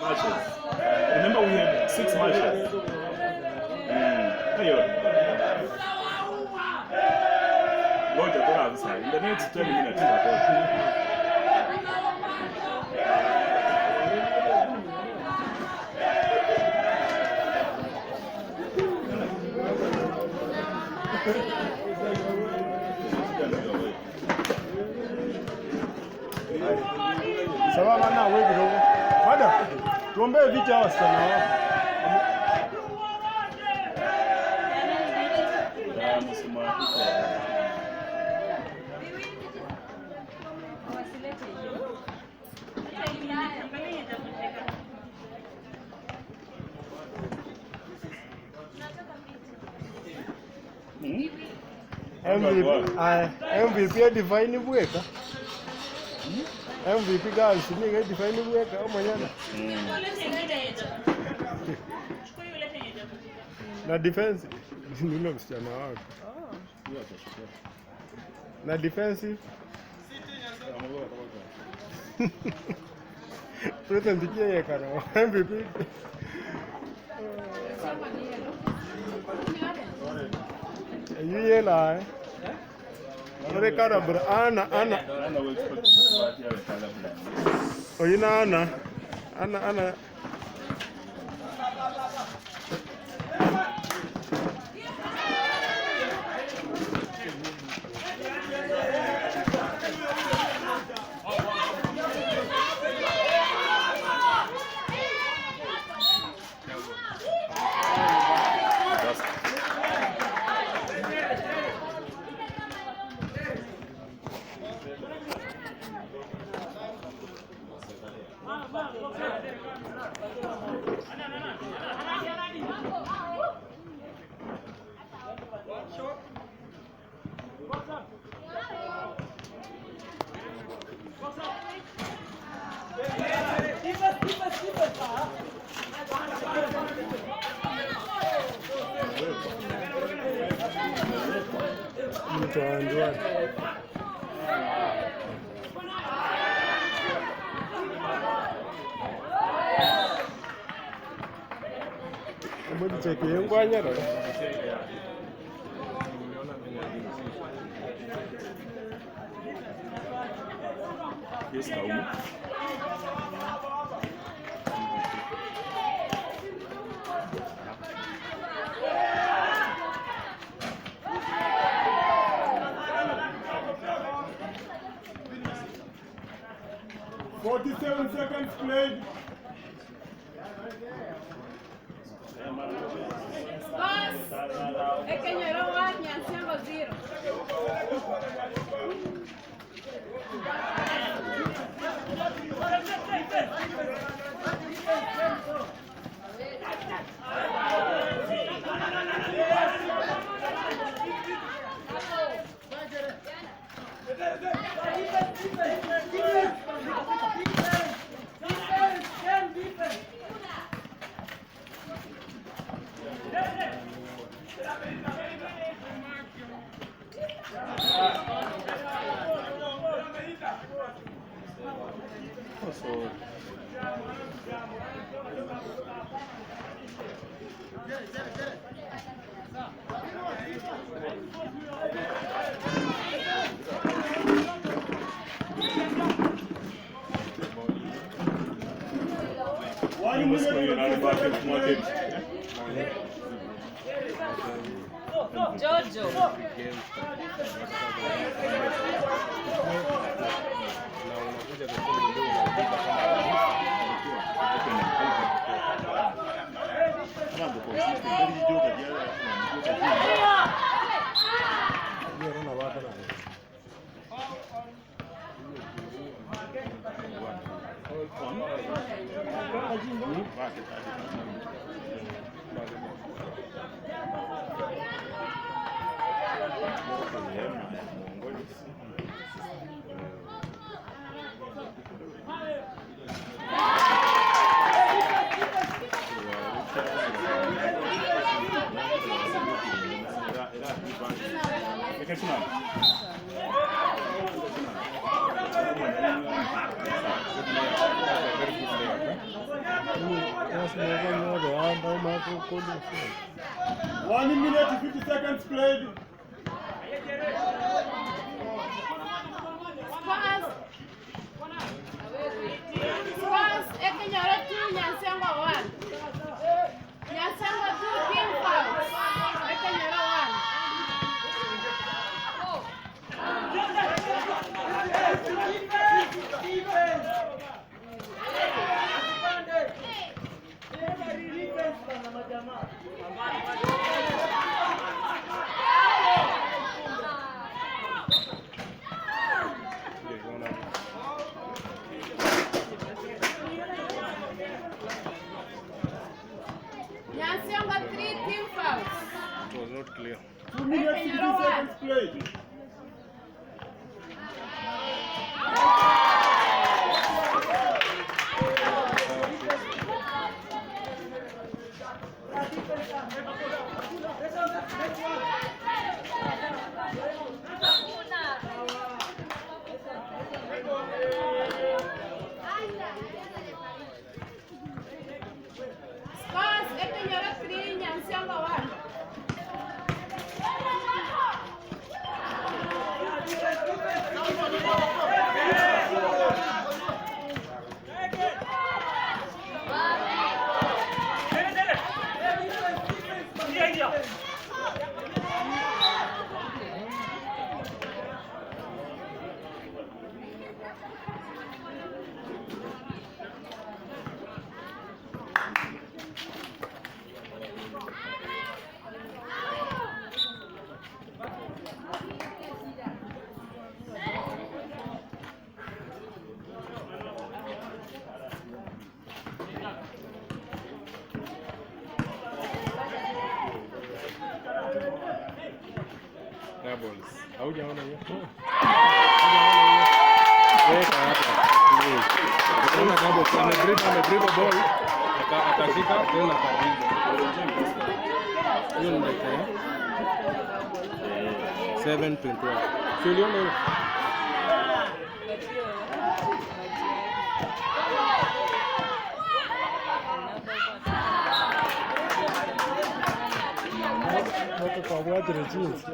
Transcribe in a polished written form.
matches. Remember we had 6 matches. Roger, don't have side. In the next 20 minutes, sawa bana wewe kidogo. Bada. Tuombe viti hawa sana wao. MVP define bweka. MVP guys, ni define bweka au manyana. Na defense ndio msichana wako. Na defensive Present kia kana MVP. Yeye la Ore kana bro ana oyina ana mtaanza mbona cheki ngwanya ro yes kaumu 47 seconds played. Es que yo no voy a ni hacer los tiros. Jojo. 1 minute 50 seconds played. Spurs, Ekenyoro 2, Nyansengo 1. Nyansengo 2, team fouls. Ekenyoro 1. Nyansengo 3, team fouls. It was not clear. 2 minutes 50 seconds played. Spurs, Ekenyoro 3, Nyansengo 1. Doubles. Haujaona hiyo? Weka hapa. Unaona doubles amedribble ball. Akashika tena akapiga. Hiyo ni dakika ya 7:21. Si uliona hiyo? Watu kwa watu rejins.